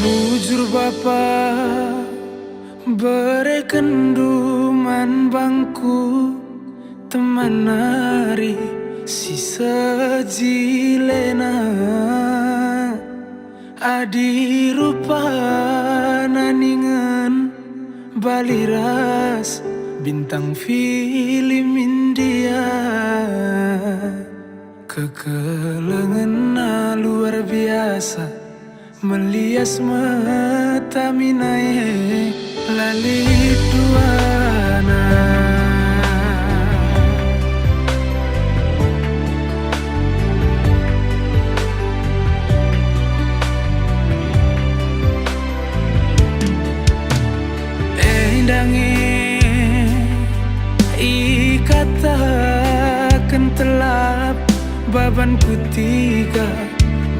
Bujur bapa bere kenduman bangku teman nari si sejilena adi rupa naningan baliras bintang film India kekelengan luar biasa melias mata minae lalit duana endange ikatakan telap baban kutiga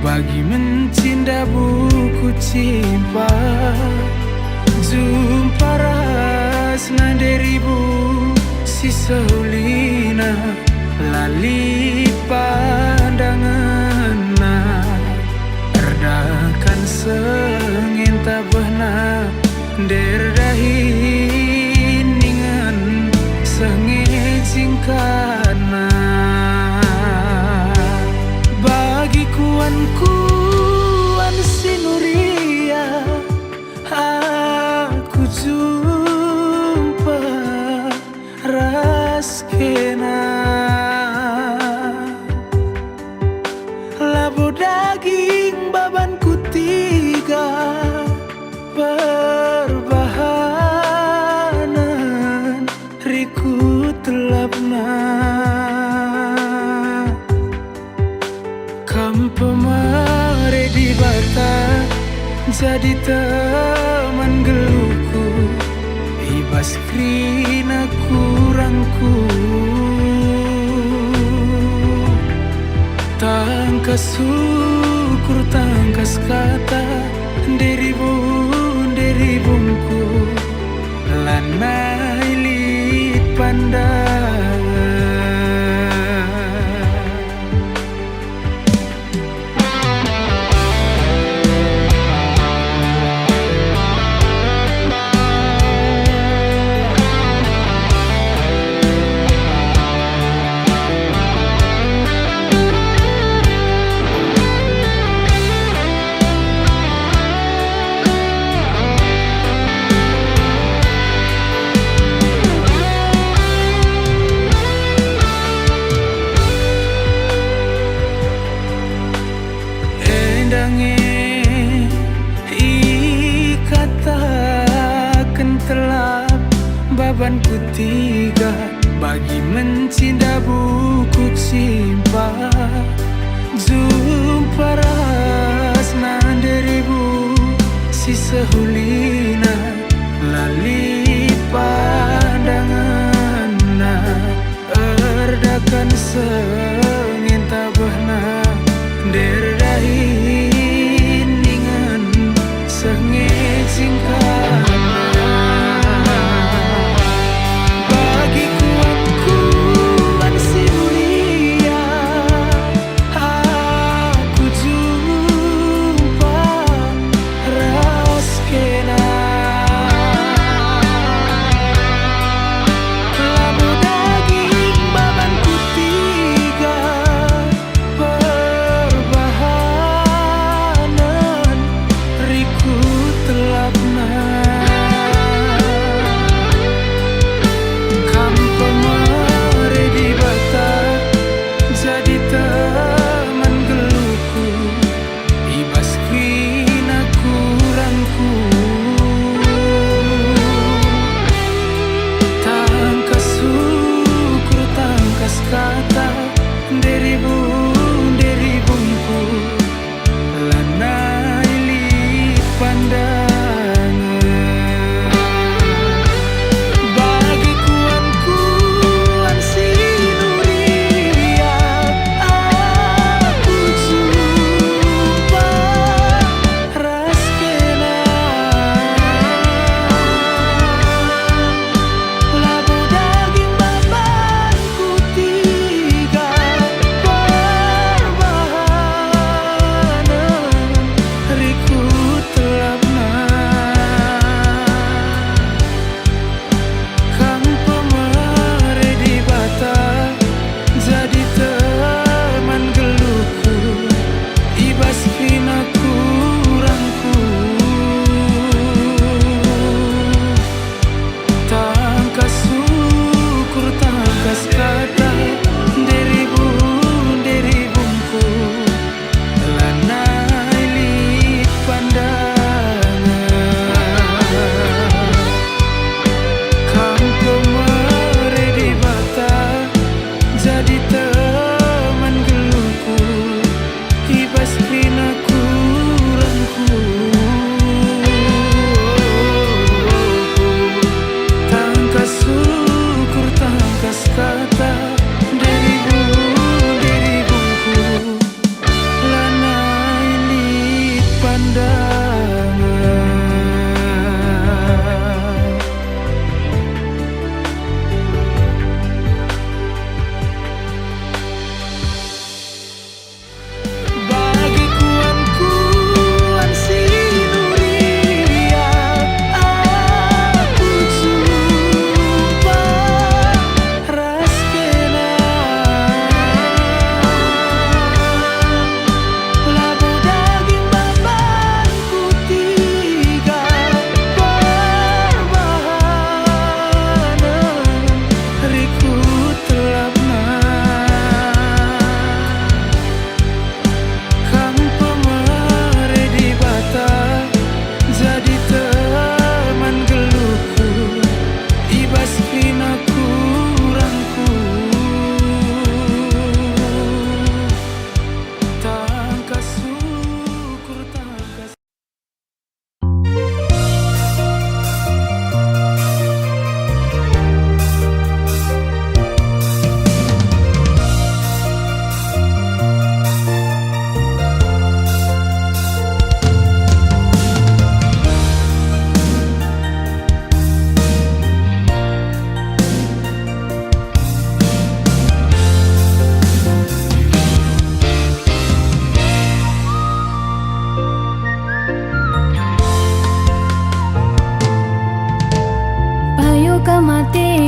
bagi mencinta buku cimpa jumpa rasna deribu si seulina lali pandangan erdakan sengin tabahna derdahin ningan sengin singkana kuan sinuria aku jumpa raskena labu daging baban kutiga perbahanan riku telapna pemare di bata jadi teman geluku ibas krina kurangku tangkas syukur tangkas kata deribungku lana ilit pandangan ikatakan telap baban kutiga bagi mencinta buku cimpa jumpa rasna deribu si sehulina lali pandangan erdakan sengin tabahna derdahin ningan sengit singkana bagi kuan sinuria aku jumpa raskena labu daging baban kutiga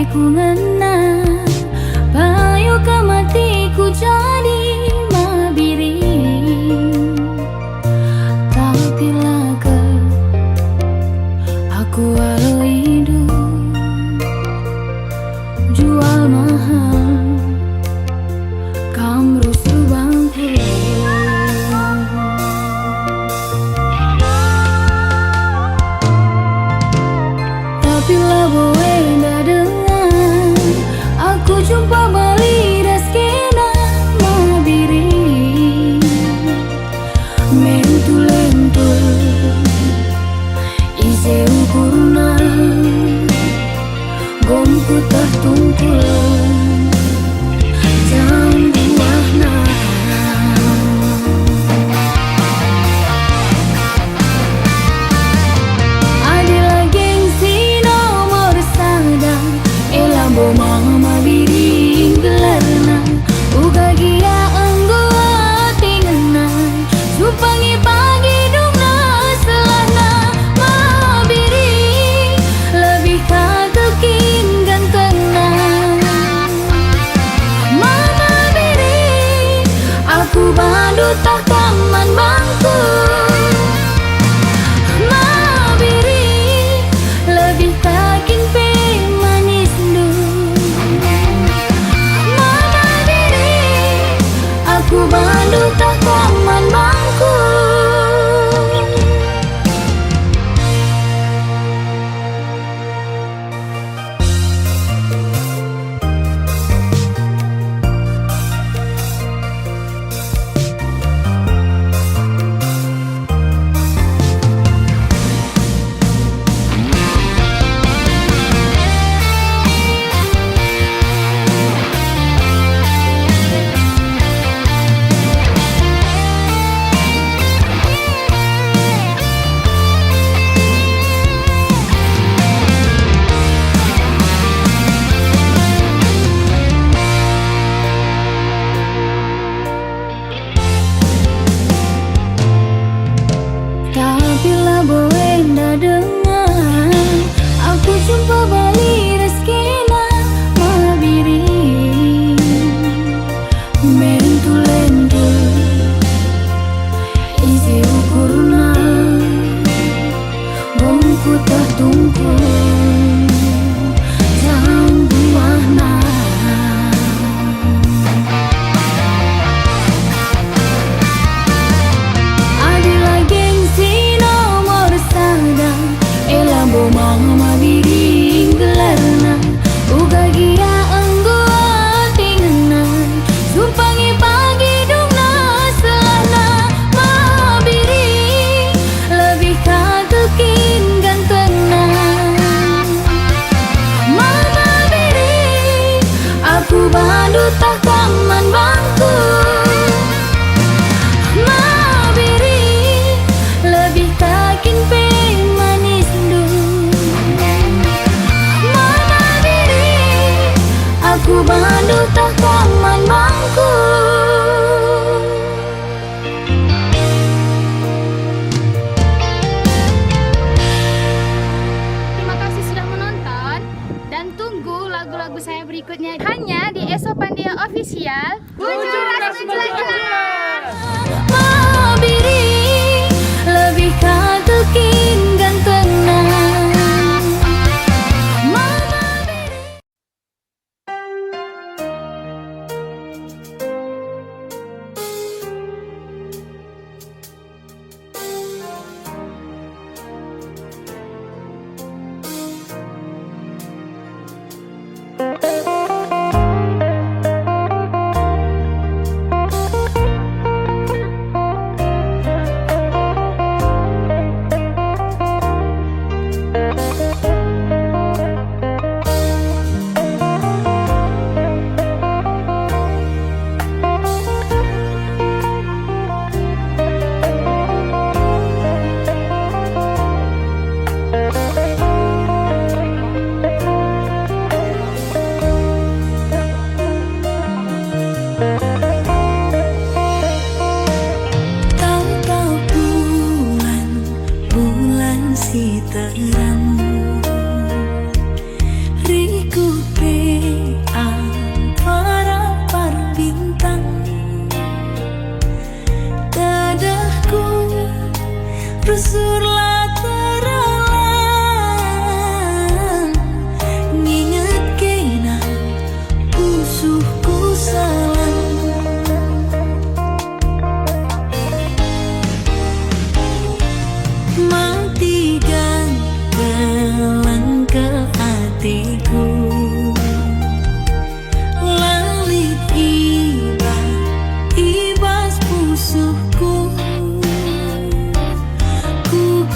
ku ngenang payo ka matiku jadi mabiring. Tapi laga aku walau hidup jual mahal kamu bangku. Tapi lah boleh ndak dengar aku jumpa balik das kena mabiring mentul-lentul ise ukurna gomku tertungkul jam buahna. Adila gengsi nomor sada elambo mama biring gelarna uga gia anggo tingena supangi pagi dungna selana mabiring lebih kageking gantengna mama biring aku bandu tak taman bangku. Mabiring lebih kaking pe manis du. Mama biring aku bandu tak taman bangku. Rusurlah teralang nginget kena pusuhku salang. Matikan gelang ke hatiku, lalit ibas pusuhku. Ku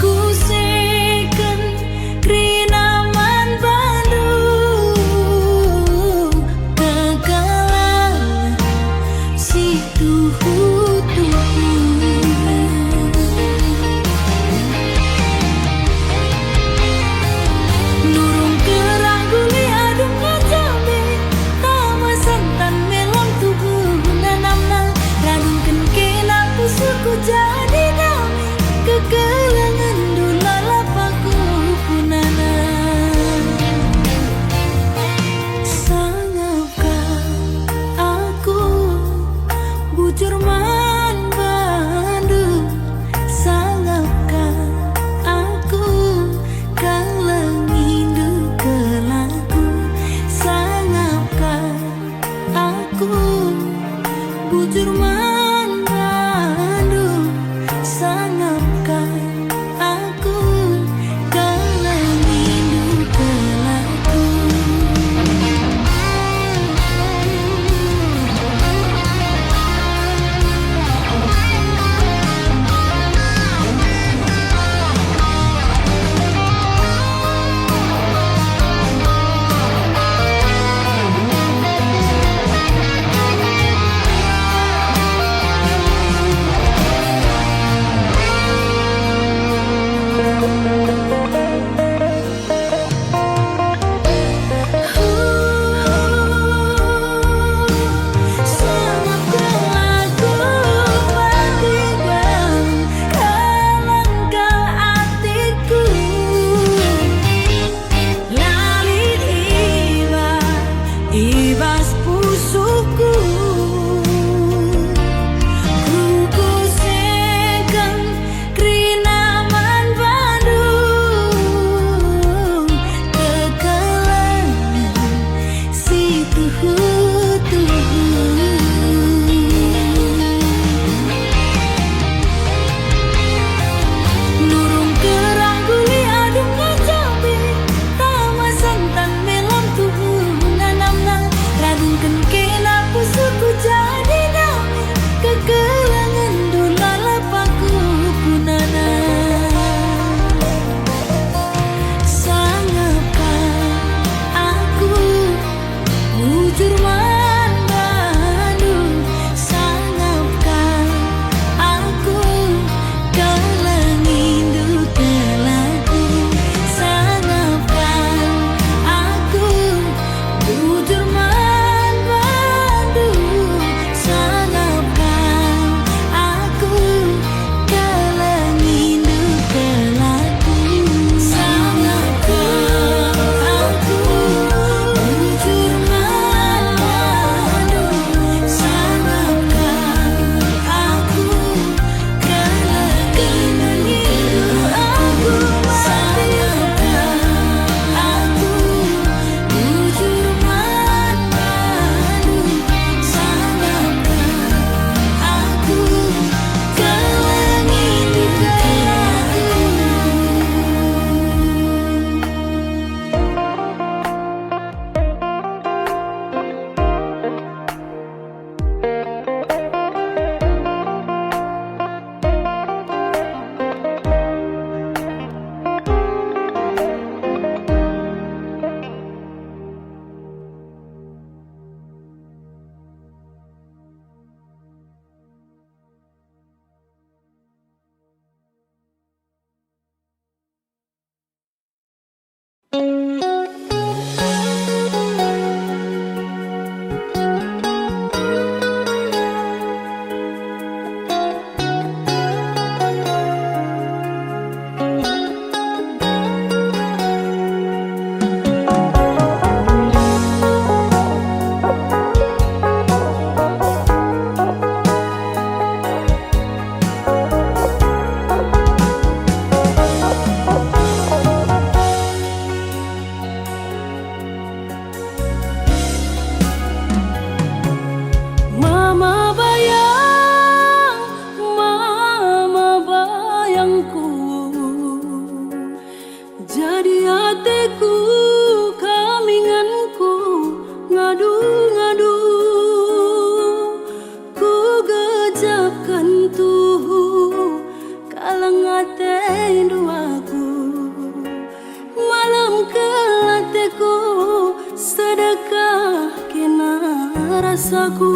rasaku.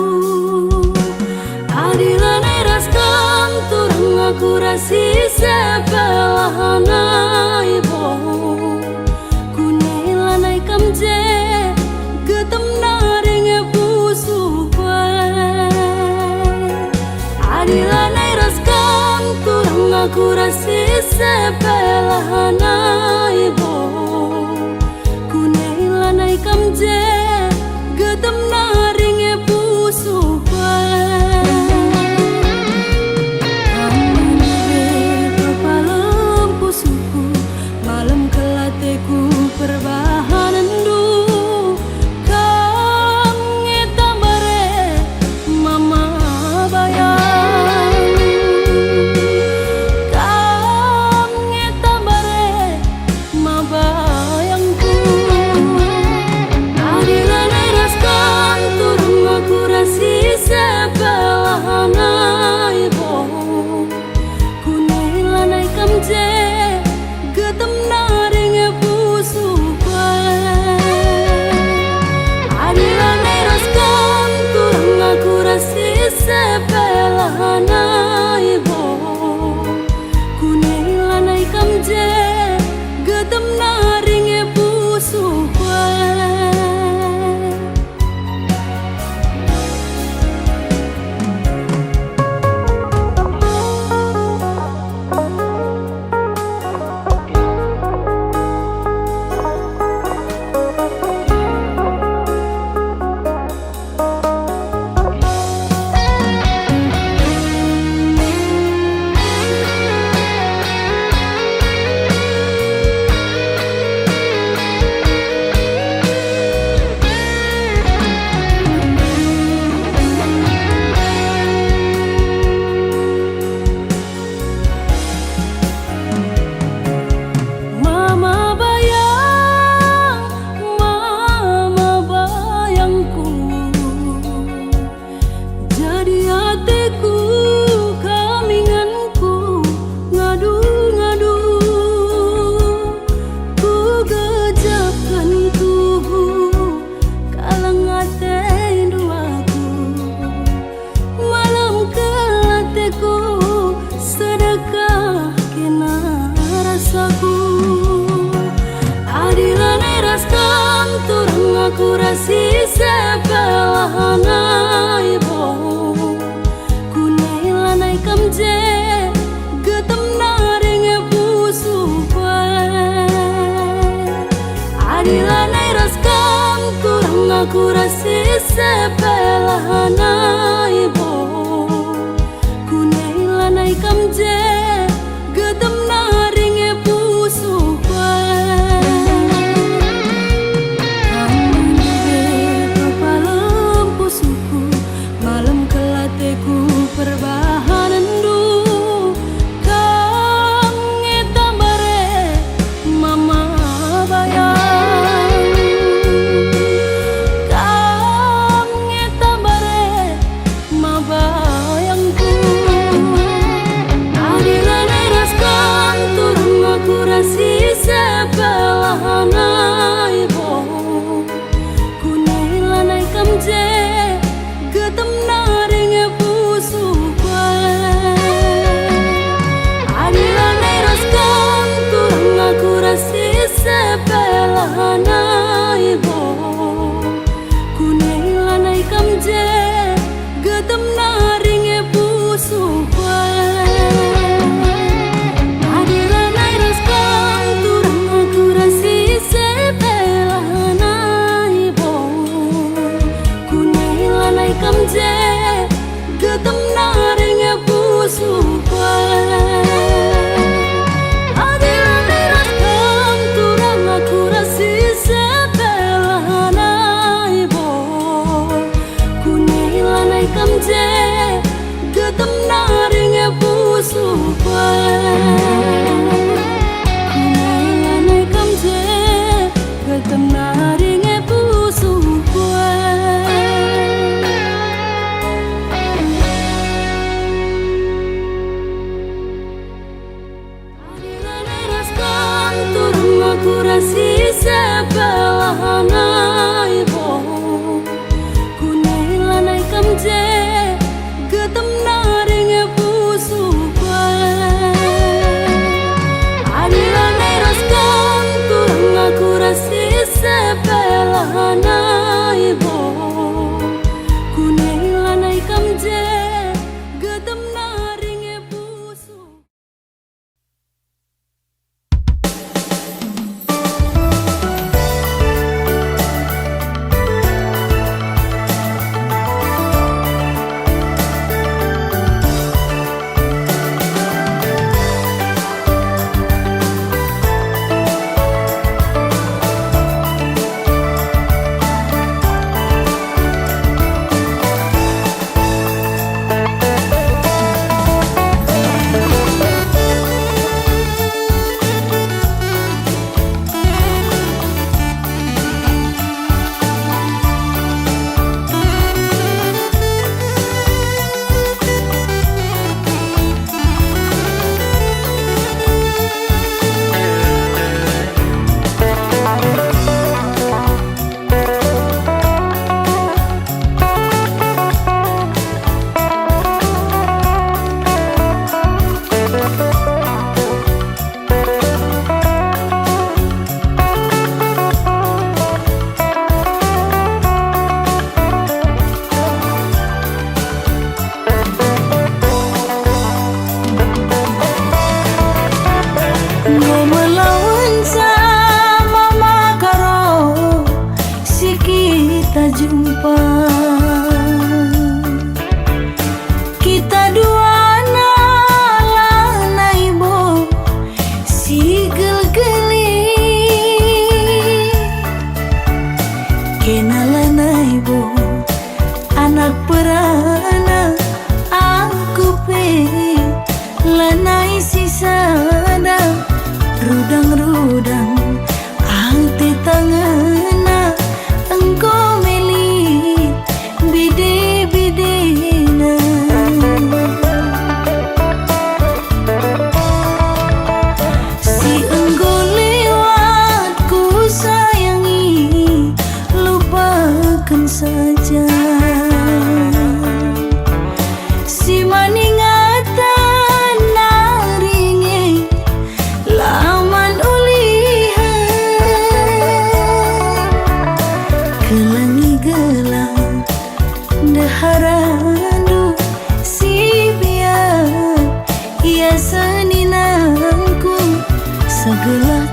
Adilanai raskam turang aku rasi sebelahanai bo. Kunailanai kamje getem naringe busu kwe. Adilanai raskam turang aku rasi sebelahanai bo. Kunailanai kamje getem naringe busu kwe. Sebelahanai bo. Kunailanai kamje getem naringe busu kwe. Aku rasi sebelahanai bo. Kunailanai kamje getem naringe busu kwe. Adilanai raskam turang aku rasi sebelahanai bo. Kunailanai kamje getem naringe busu kwe. Sebelahanai bo. Kunailanai kamje getem naringe busu kwe. Adilanai raskam turang aku rasi sebelahanai bo. Kunailanai kamje getem naringe busu kwe. Kamje getem naringe busu kwe. Adilanai raskam turang aku rasi sebelahanai bo. Kunailanai kamje getem naringe busu kwe. Kunailanai kamje getem naringe busu kwe. Aku rasi sebelahanai bo. Kunailanai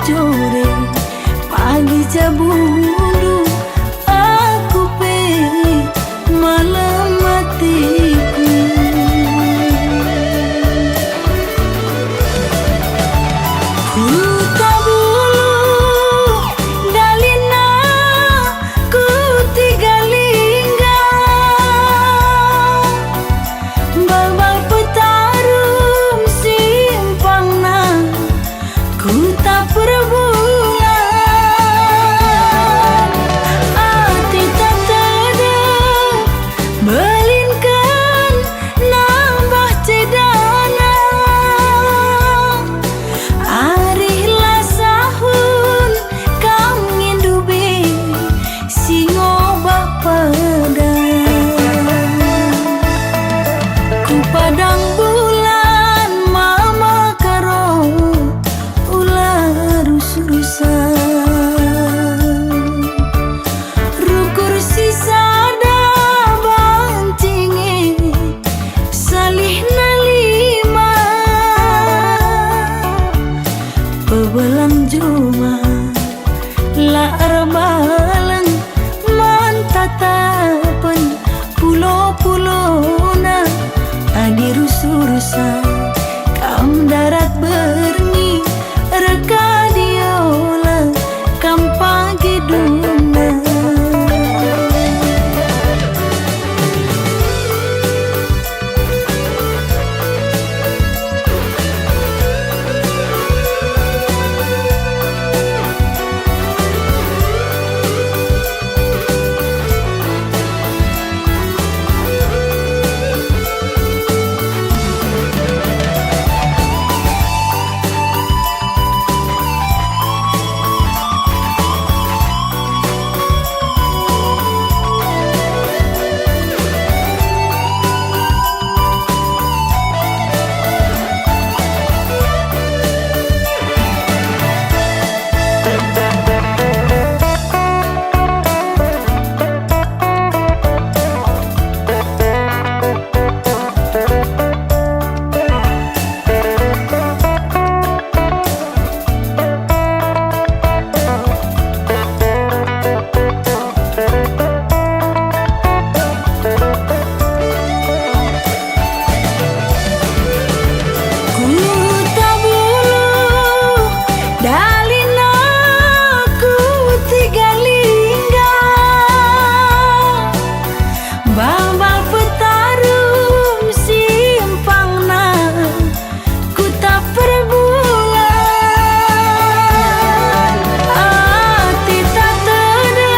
core pagi jabulu aku pe malam matiku. Ku tabulu dalina ku tigalingga babal petarum simpangna ku tak perbulan ati tak tada belinkan nambah cedana arihlah sahun kam ngindubi singo bapadan ku padang bulan mama karo ular urusan rukur sisada bancingi salih nalima pebelang juma la arbalang mantatapan pulo-pulona adirusurusan kam darat berni reka diola kam pagi duna. Ku tabulu dalina ku tigalingga babal petarum simpangna ku tak perbulan ati tak tada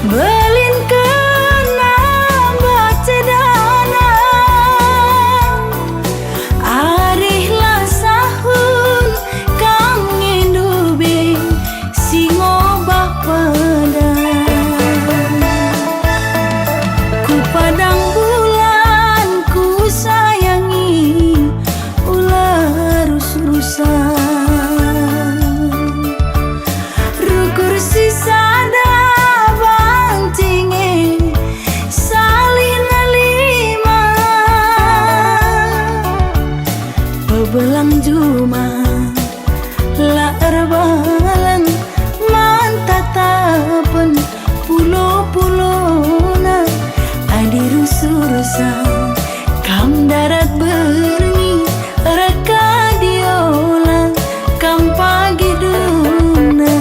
belinkan nambah cedana arihlah sahun kam ngindubi singo bapadan ku padang bulan ku sayangi ular urusan rukur sisada bancingi salih nalima pebelang juma la erbalang mantatapan pulo-pulona adirusurusan kam darat berni reka diola kam pagi duna.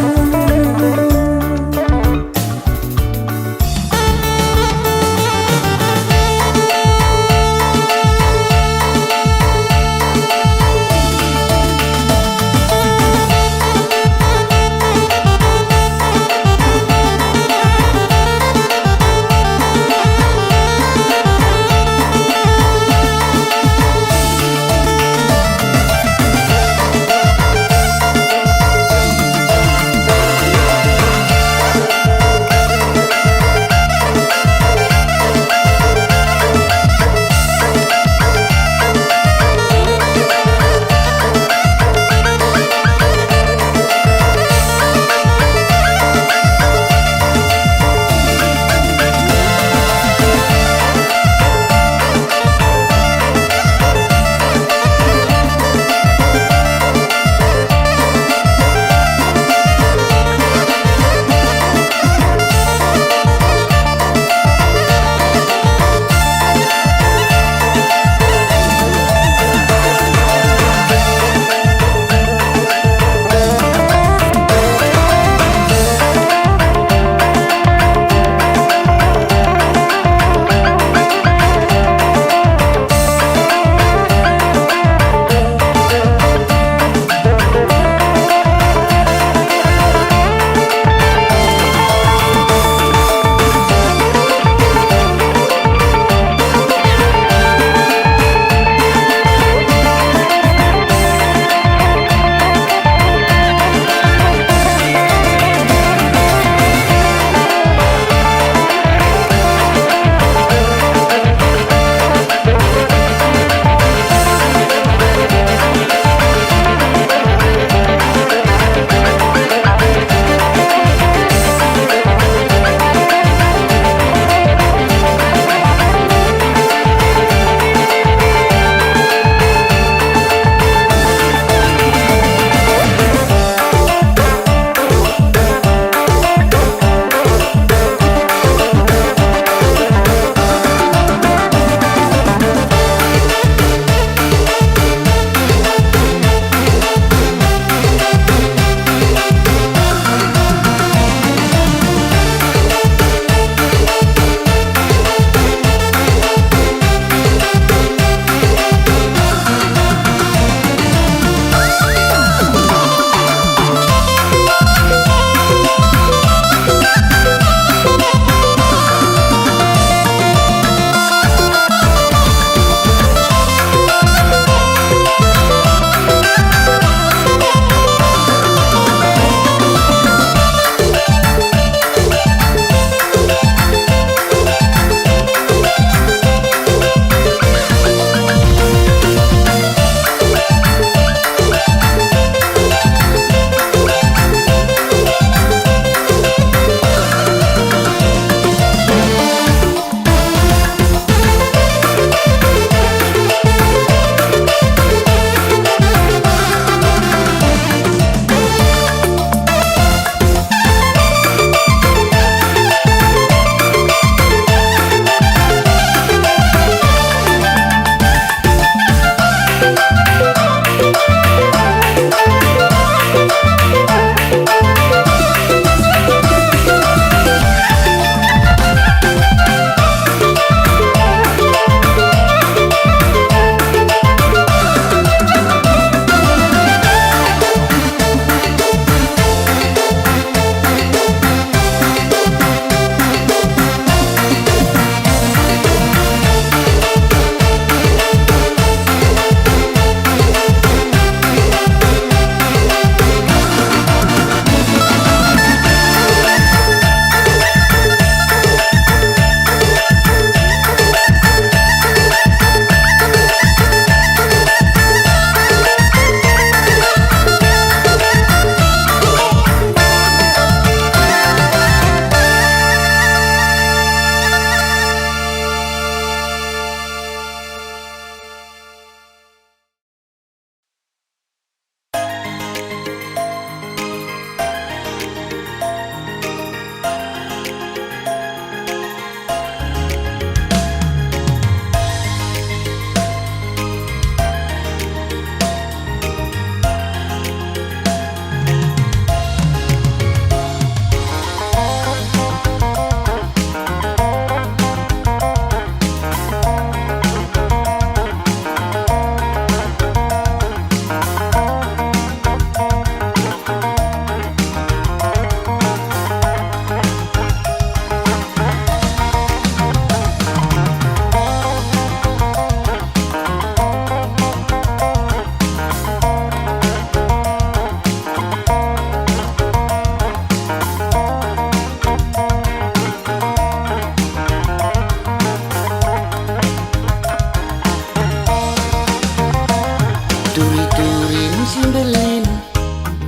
Turin Simbelin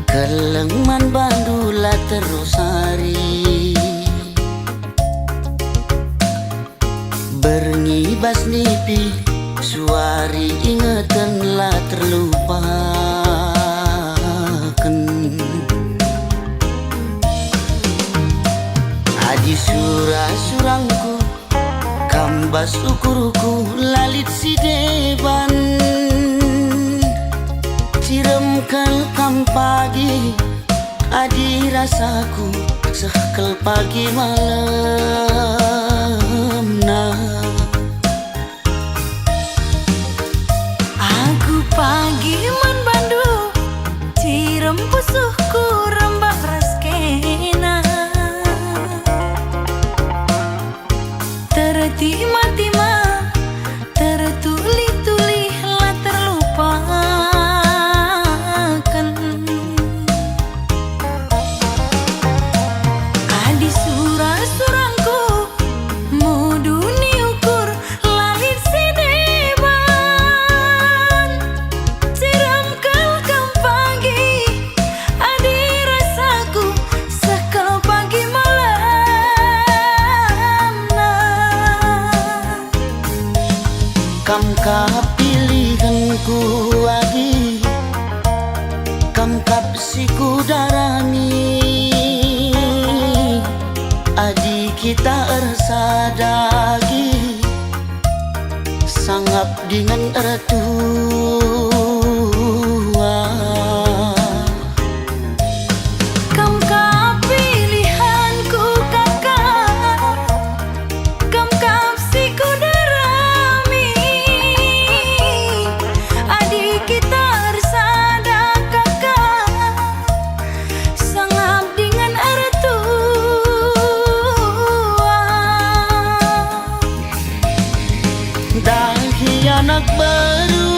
Kelengman Bandula terus hari Berngibas nipi Suari ingetanlah terlupakan Adi surah-surangku Kambas ukurku lalit si deban Ciremkel kam pagi Adi rasaku sekel pagi malam nah Aku pagi man bandu Cirem pusuhku rembak raskena Tertima-tima tertuli-tuli lah terlupakan Adi surah-surangku muduni ukur lalit si deban Ciram kelkam pagi adi rasaku sekel pagi malam nah Kam kapilihanku agi Kam kapsiku darami Adi kita ersadagi Sangap dengan ertua Kam kapilihanku kakak Kam kapsiku darami Adik kita ersada kakak Sangap dengan ertua Dahi anak baru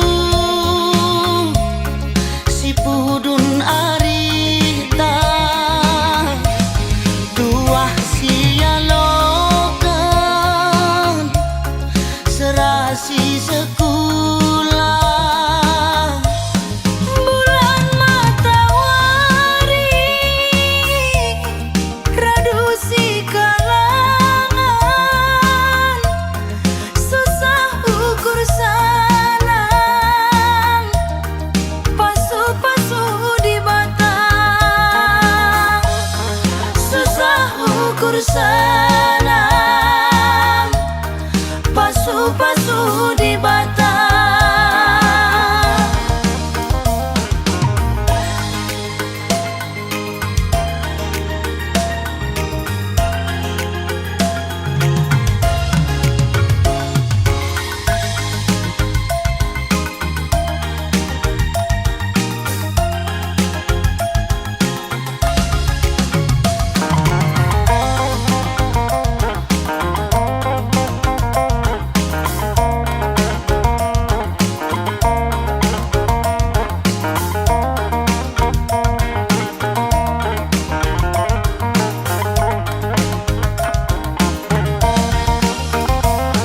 Si pudun arita Tuah sialokan Serasi sekolah Bulan matahari Radu si kalangan Susah ukur sanang Pasu-pasu di batang Susah ukur sanang Pasu-pasu di batang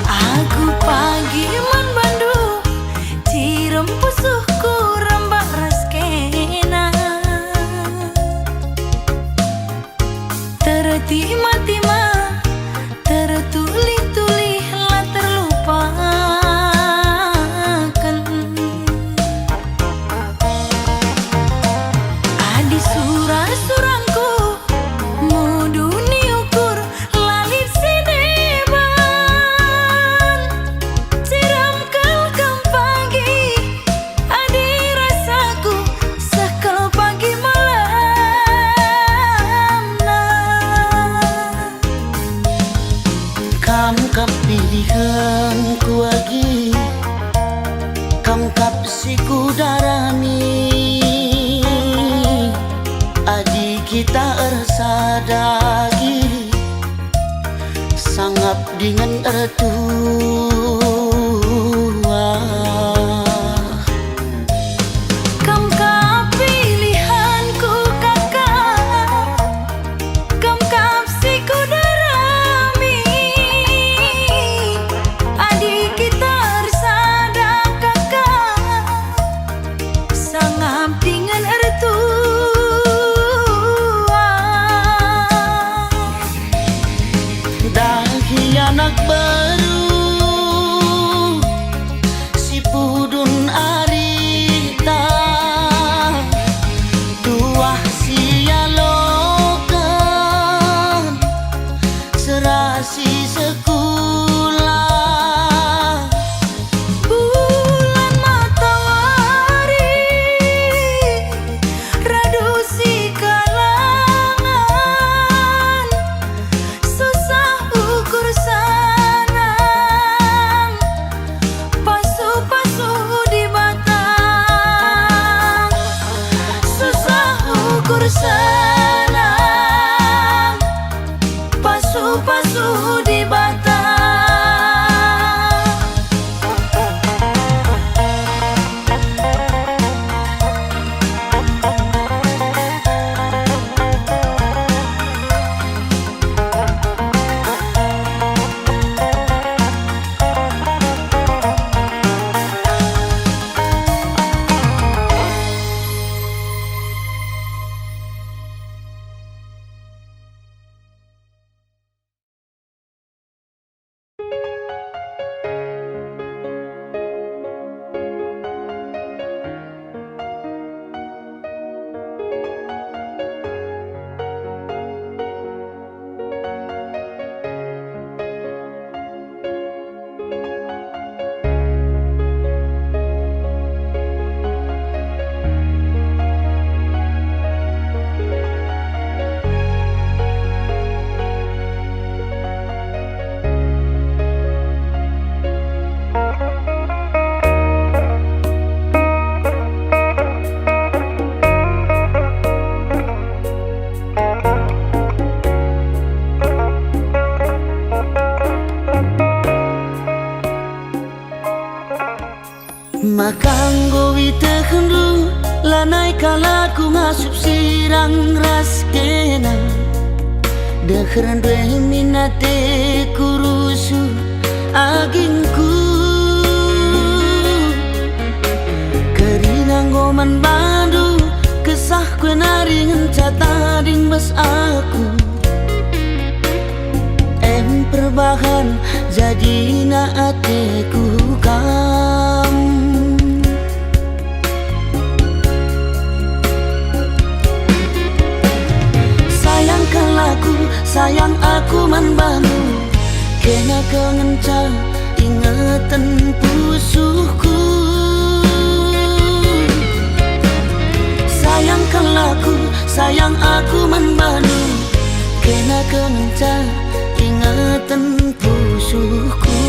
Aku pagi man bandu Cirem pusuhku rembak raskena Tertima-tima tertuli-tuli lah terlupakan Adi surah-surangku muduni ukur lalit si deban Ciram kelkam pagi adi rasaku sekel pagi malam nah Kam kapilihanku agi Kam kapsiku darami Adi kita ersadagi Sangap dengan ertua Kam kapilihanku kakak Kam kapsiku darami Adik kita ersada kakak nganggo witehendu lanai kalaku ngasup sirang ras kena Dekheran dwe minate kurusu agingku Kerinang goman bandu Kesah kue naringan catading bas aku Perbahan jadi na ateku kam Sayangkan laku, sayang aku man bantu Kena kengenca ingatan pusuhku Sayangkan laku, sayang aku man bantu Kena kengenca ingatan pusuhku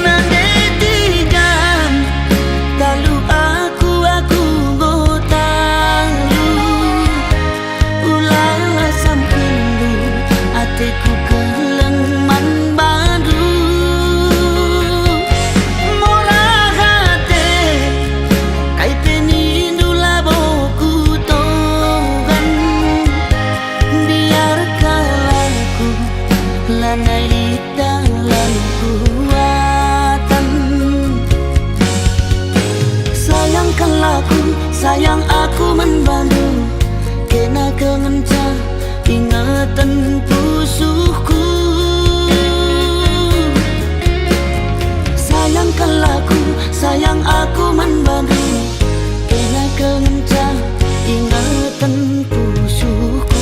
Nandetigan talu aku gotalu Ulah sampundu ateku keleng man badu Murah hati kaiteni dula boku lanai dalam kuatan Sayangkan laku, sayang aku membantu Kena kengenca ingatan pusuhku Sayangkan laku, sayang aku membantu Kena kengenca ingatan pusuhku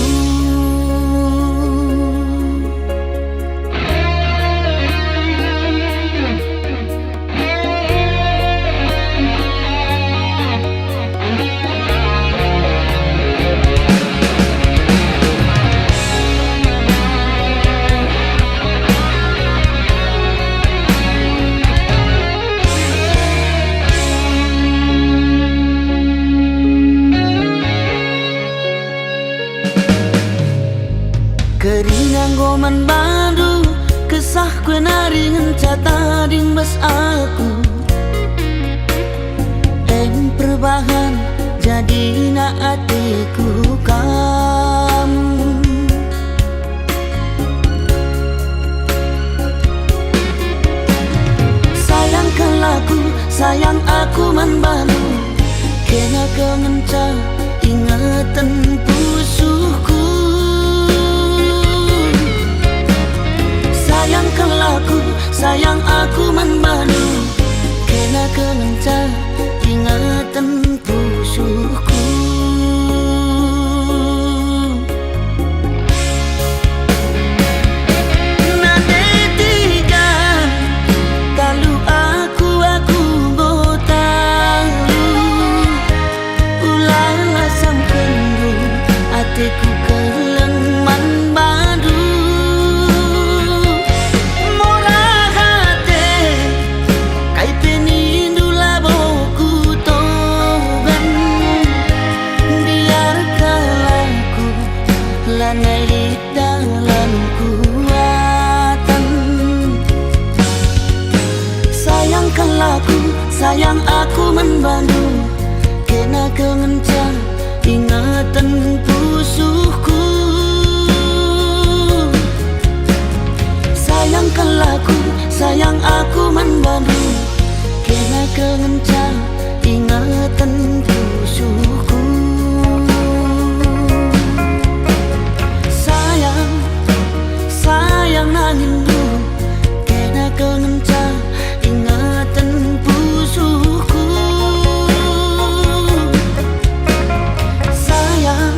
Kerinang goman bandu Kesah kue naringan catading bas aku Perbahan jadi na atiku kamu Sayangkan laku, sayang aku man bandu Kena kengenca ingatan pusuhku Sayangkan laku, sayang aku man bandu Kena kengenca ingatan pusuhku Nandetigan talu aku gotalu Ulah sampundu ateku keleng man badu Lanai dalam kuatan Sayangkan laku, sayang aku membantu Kena kengenca ingatan pusuhku Sayangkan laku, sayang aku membantu Kena kengenca ingatan pusuhku Sayang nangindu Kena kengenca ingatan pusuhku Sayang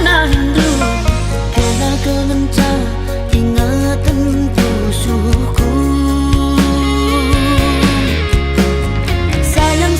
nangindu Kena kengenca ingatan pusuhku Sayang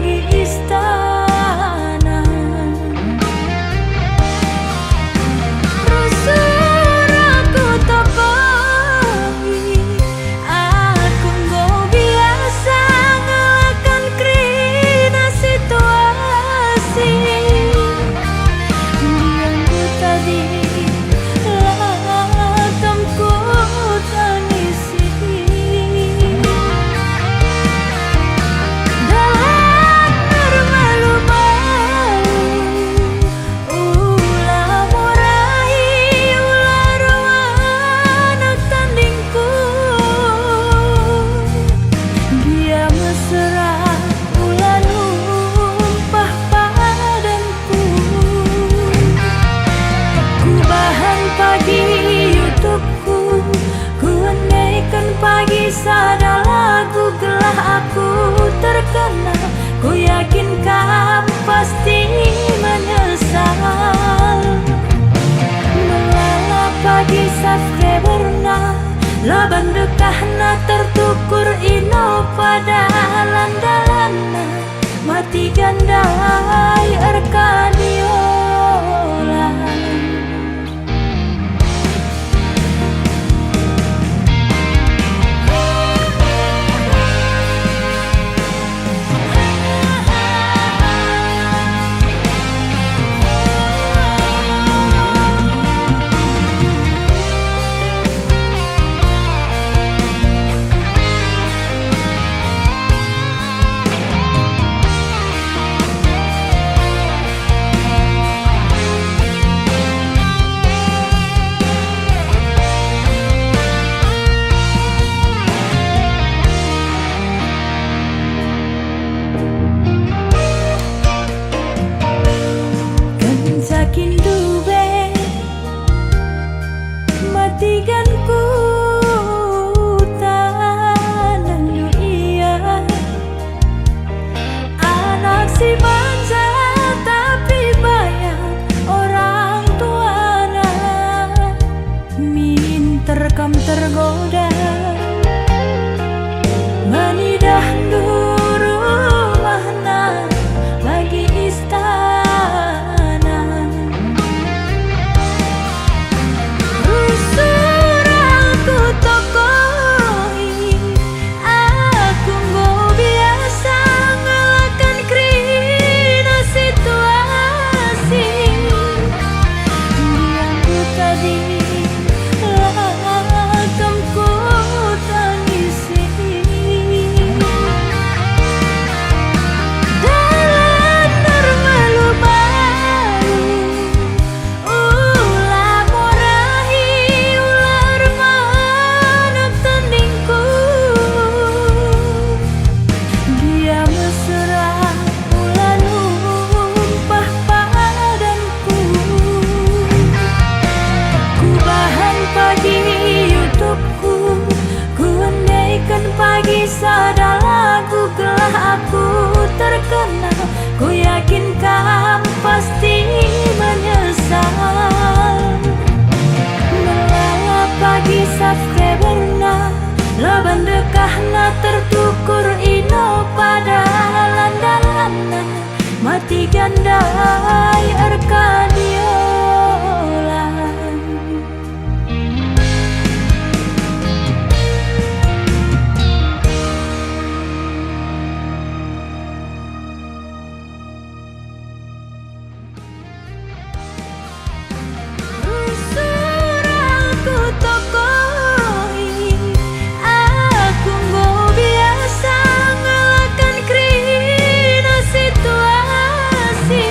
bagi istana. Rusur aku tokohi, aku nggak biasa ngelakan krina situasi. Diamku tadi latamku tangisi. Dalam malu-malu ulah murai ular anak tandingku. Dia mesra ulah numpah padanku. Ku bahan pagi untukku, ku andaikan pagi sada lagu gelah aku terkenal. Ku yakin kamu pasti menyesal. Melala pagi subscriberna, laban dekahna tertukur ino pada landalanna. Mati gandai Arkadiola. Sakin dube matikan ku tanah iya. Anak si manja tapi banyak orang tuana. Min terkam tergoda manidah rumahna bagi istana. Pagi sada lagu gelah aku terkenal. Ku yakin kamu pasti menyesal. Melala pagi subscriberna, laban dekahna tertukur ino pada landalanna. Mati gandai Arkadiola. Situasi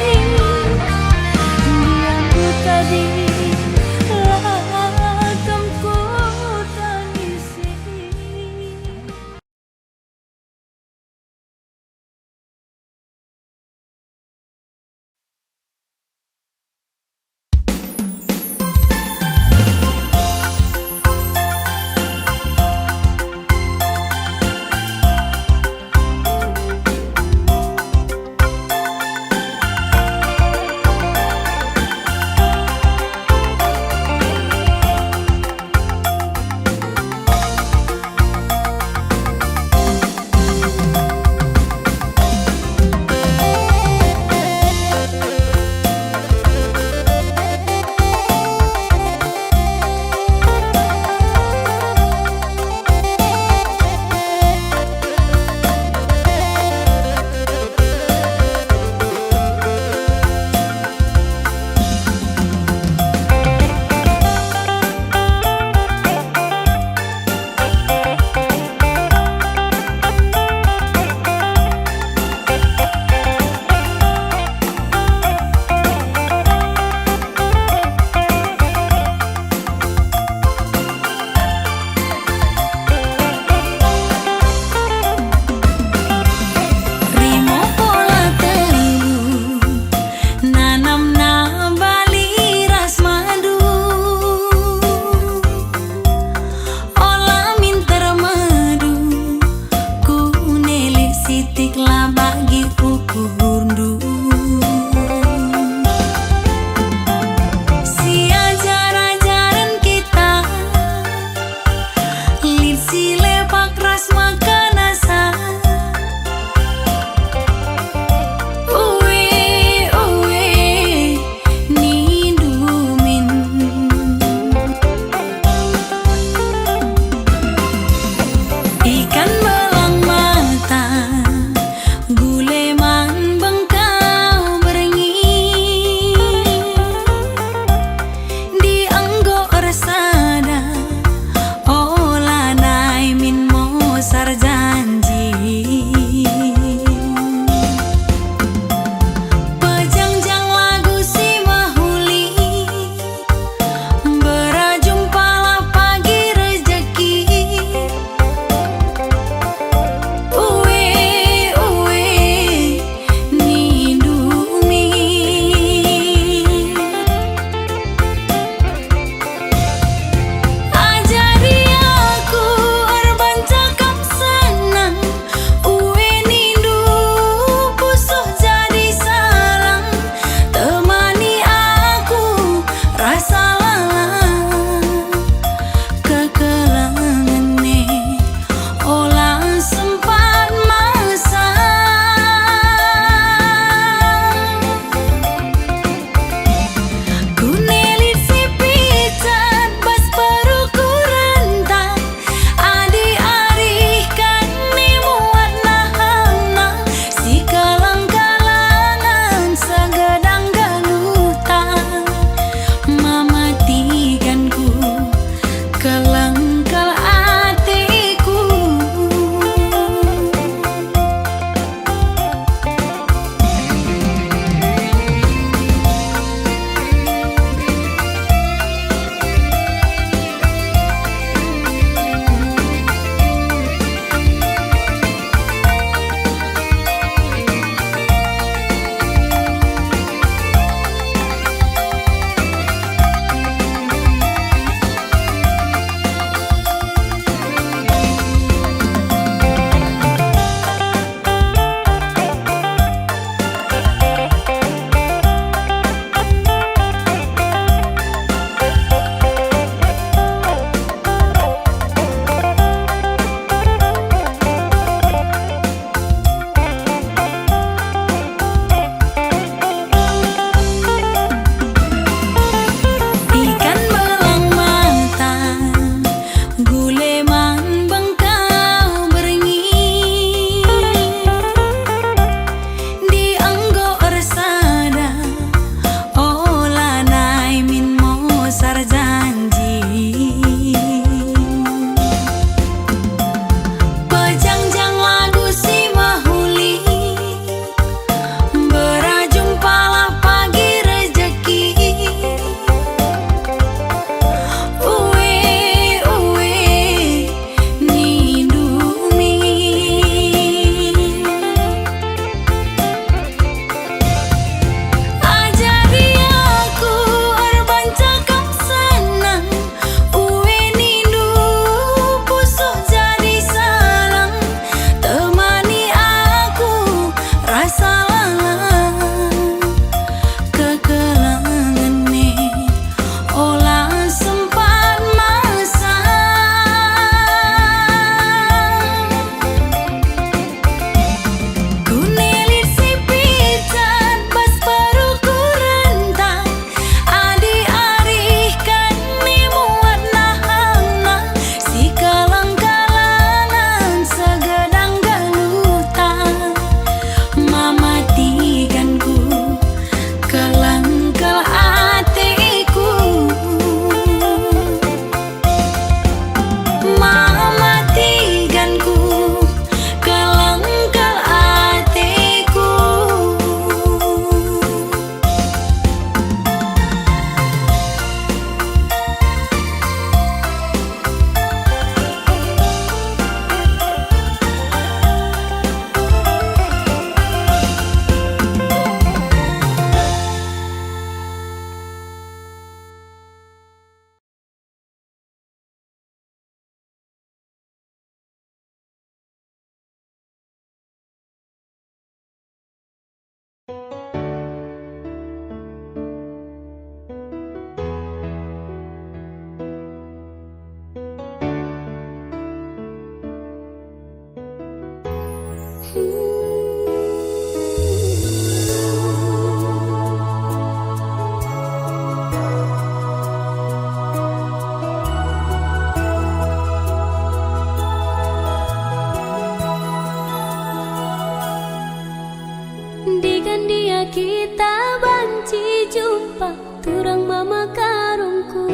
Dikan dia kita banci jumpa turang mama karungku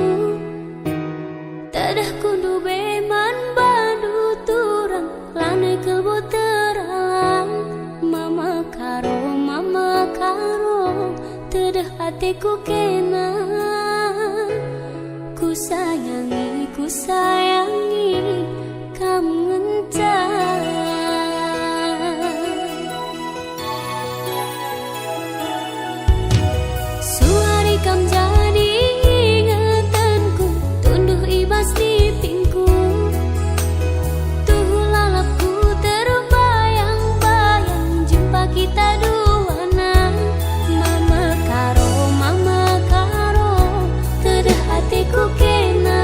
tadah kundu beman badu turang lane kelbo teralang mama karo tadah hatiku kena ku sayangi kamu ngencar. Kam jadi ingatanku tunduh ibas di pingku tuh lalapku terbayang-bayang jumpa kita duana mama karo tadah hatiku kena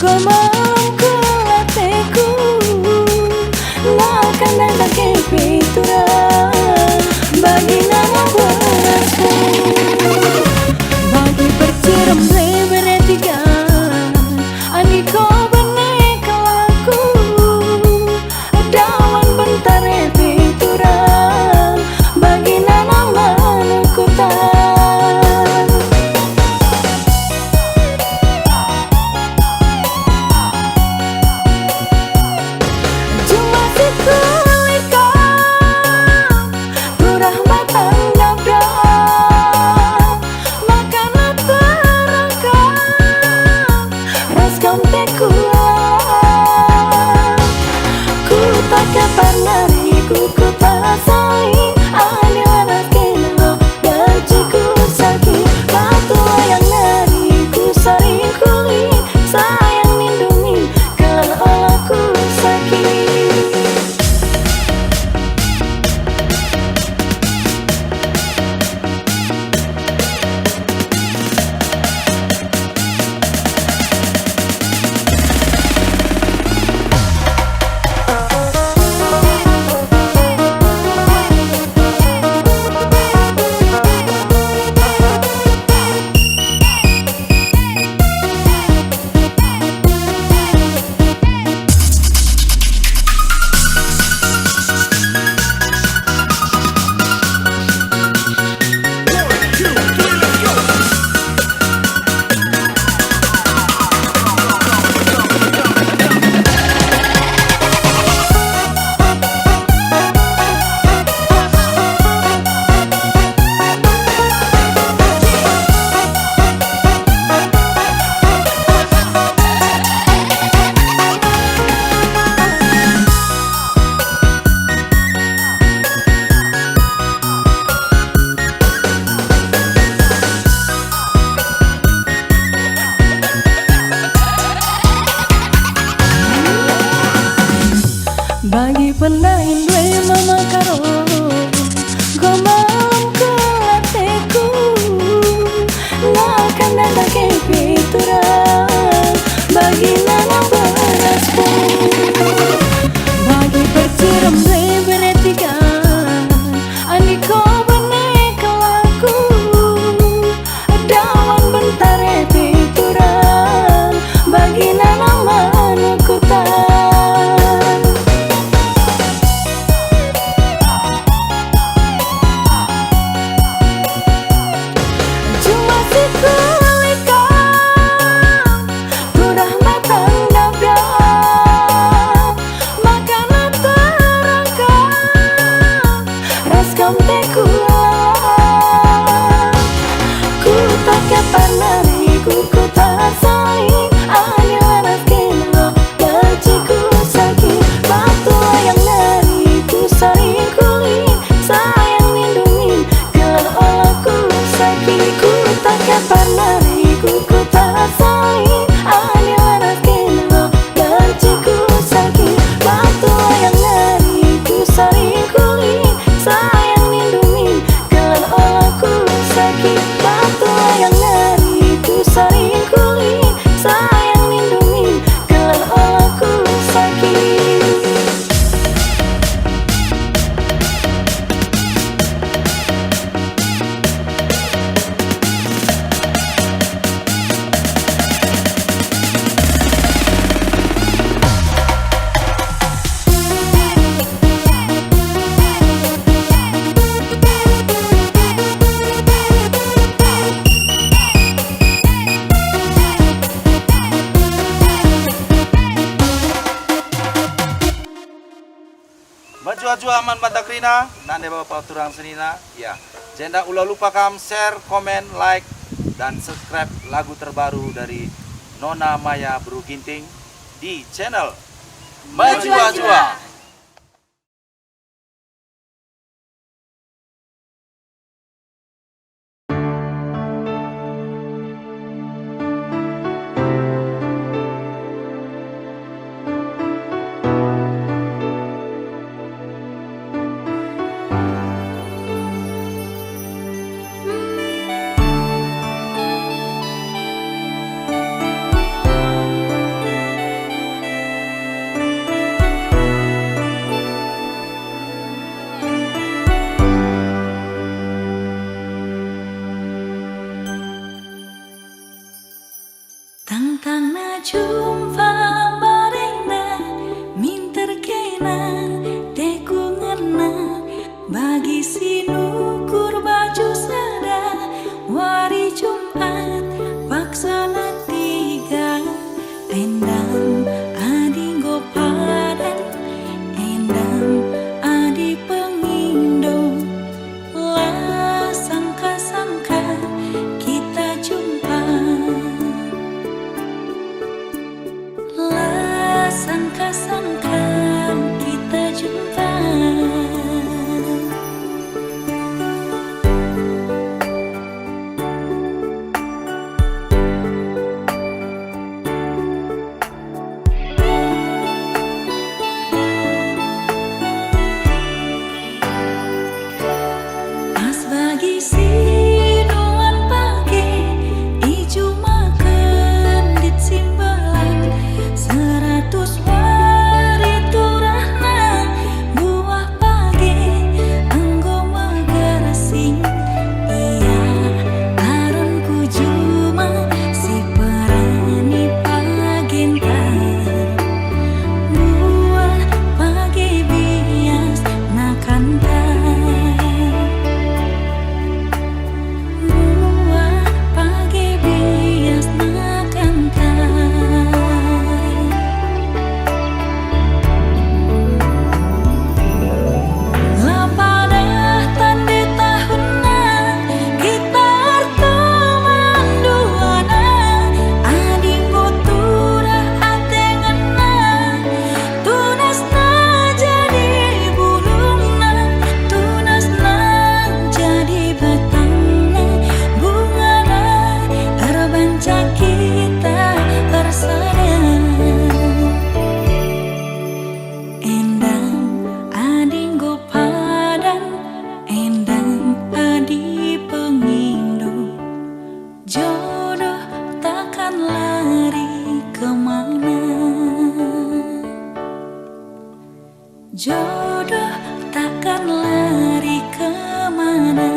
Gomongku lateku Makan dan pakai pitura Bagi nama berasku Bagi perciram beretiga Aniko beneka laku Dawan bentar pitura Bagi nama manukutan Cuma si kulika Kurah matang dabrak Makanan terangkap Raskam tekulah Ku tak kapan nariku ku tak saling Anil raskena gajiku sakit Batu yang nariku sering kulit Sayang lindungi kalau olaku sakit Bagi pendahin dua mama karo Gomong ke lateku Makan dan pakai pitura Bagi nana berasku Bagi perciram beretiga Aniko beneka laku Dawan bentar pitura Bagi nana manukutan Cuma si kulika Kurah matang dabrak Makanan terangkap Raskam tekulah Ku tak kapan nariku ku tak saling Anil raskena gajiku sakit Batu yang nariku sering kulit Sayang lindungi kalau olaku sakit Ku tak kapan nariku ku tak saling Anil raskena gajiku sakit Batu yang nariku sering kulit Sayang lindungi kalau olaku sakit Batu yang nariku sering kulit Sayang lindungi kalau olaku sakit Baju aman Bantakrina, nande bapak turang senina, ya. Jenda ulah lupa kam share, komen, like, dan subscribe lagu terbaru dari Nona Maya Bru Ginting di channel Maju. Jodoh takkan lari kemana.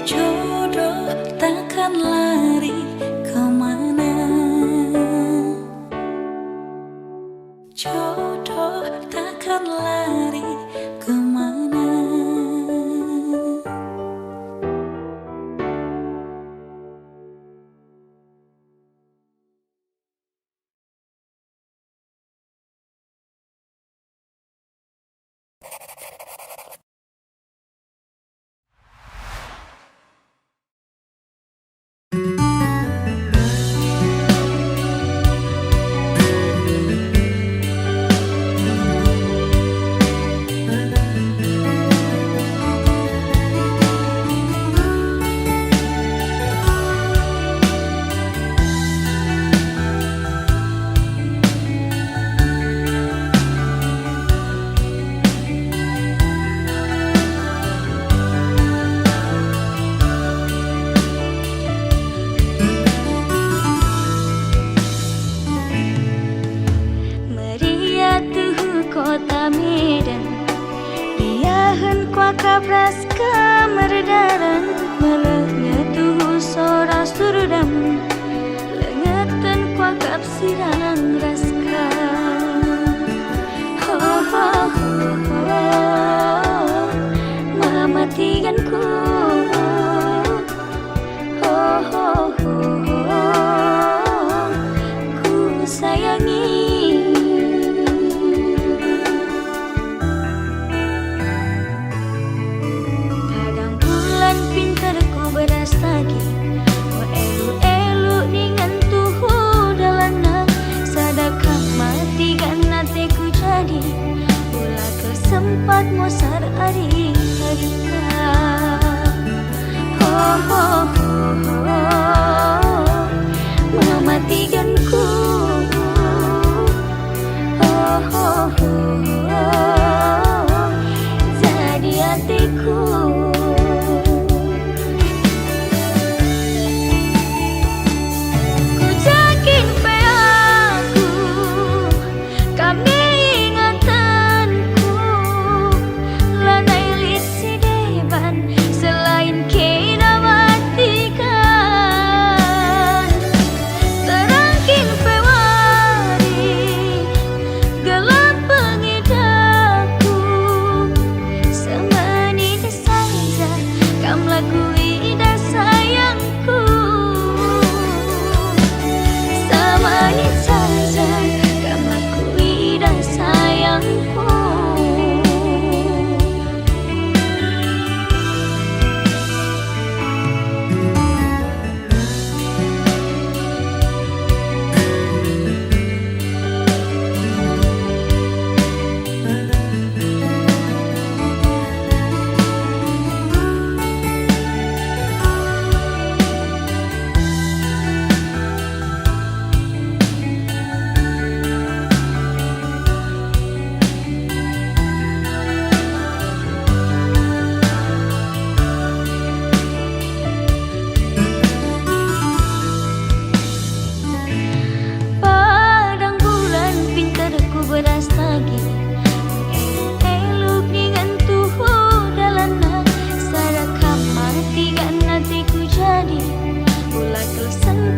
Jodoh takkan lari kemana. Jodoh takkan lari kemana. Kota Medan, diahen kuaka praska merdaran, melehnya tuhu sora surdam, lengetan kuakap sirang raska. Ho ho ho ho, mamatiganku. Ho ho ho ho, ku sayangi. Pintu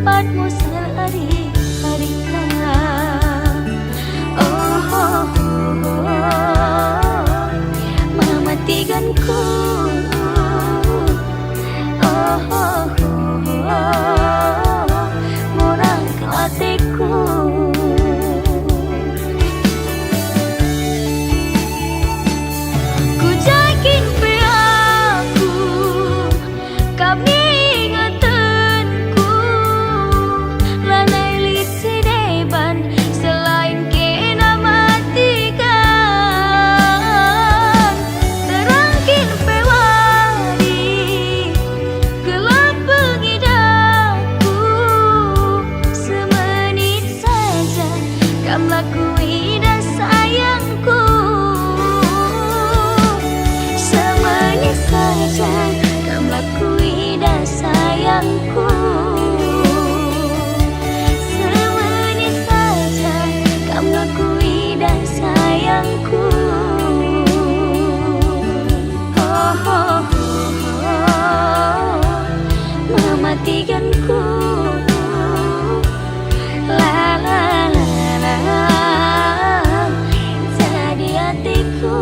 tempatmu sehari-hari oh, oh, oh, mematikanku oh, oh, oh, murah ke hatiku. Ku yakin aku kami ingatanku lanai lisi deban selain kena matikan terangkin pewari gelap pengidapku semenit saja kam lakui dan sayangku semenit saja kam lakui dan sayangku semenit saja kam lakui dan sayangku oh, oh, oh, mematikanku la la la la jadi hatiku.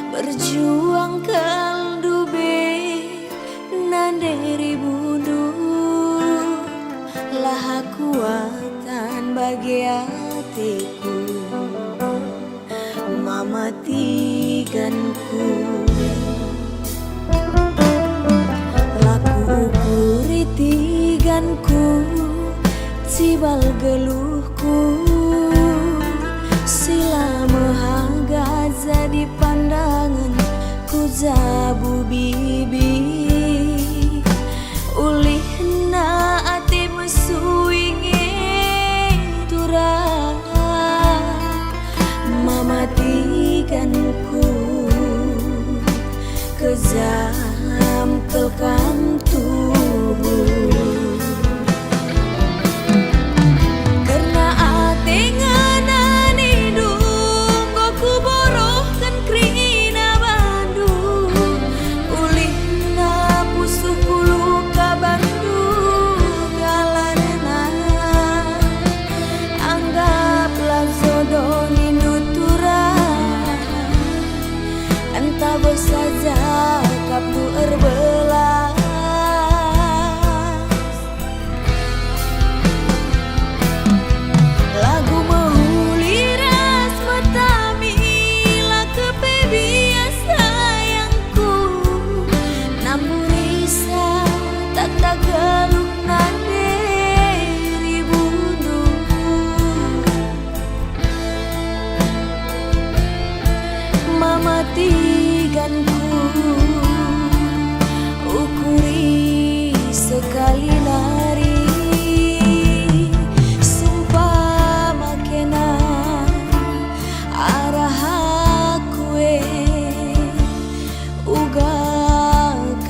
Berjuang kaldu be nanderi bundu lah kuatan bagi hatiku mematikanku laku ukuri tiganku cibal geluhku sila mehaga jadi pandangan ku jabu bibi ulih na ati mesuingi turah mematikanku kejam telkam tubuh.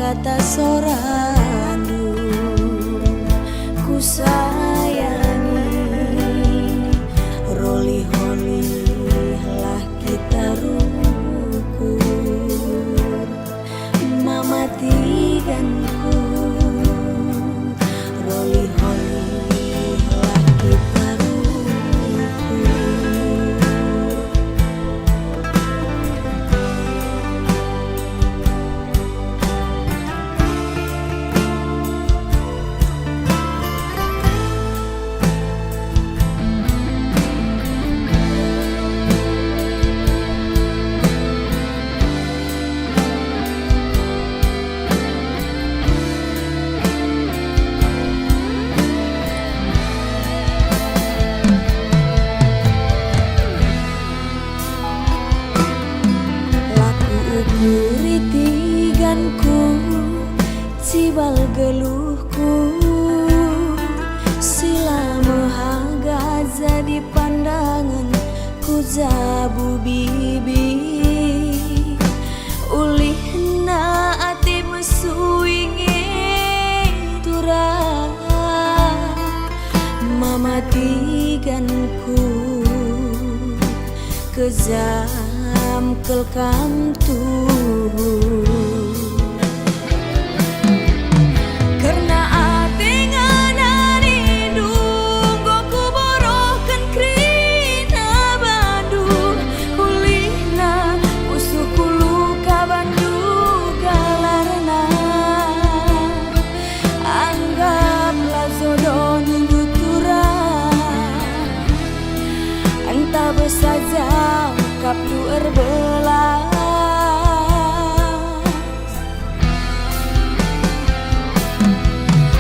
kata sorandu ku sayangi. Roli-holi lah kita rukun mamatikanku. Roli-holi lah kita rukun. Kuritiganku cibal geluhku sila mehaga jadi pandangan ku jabu bibi ulihna ati mesuinge turah mamatiganku kejam kelkam tuh karena ati nganani nunggu ku borokan krina bandu ulihna usuku luka bandu galarna anggaplah jodoh nundu turah entah besaja kaplu erbelas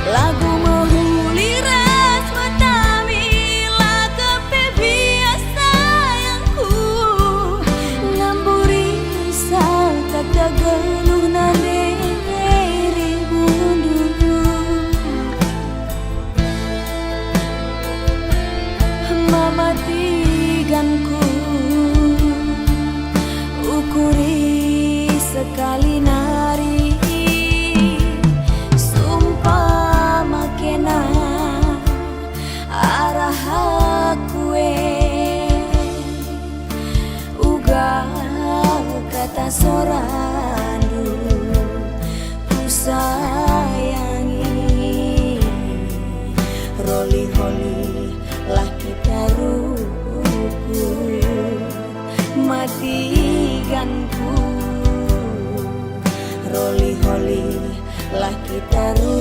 lagu menghuli ras matamila kepe biasa sayangku ngamburi risau kata geluh nane ribundu mamatiganku ukuri sekali nari sumpah makena arah akue uga kata sorandu ku sayangi. Roli-holi lah kita rukun matiganku. Roli-holi lah kita rukun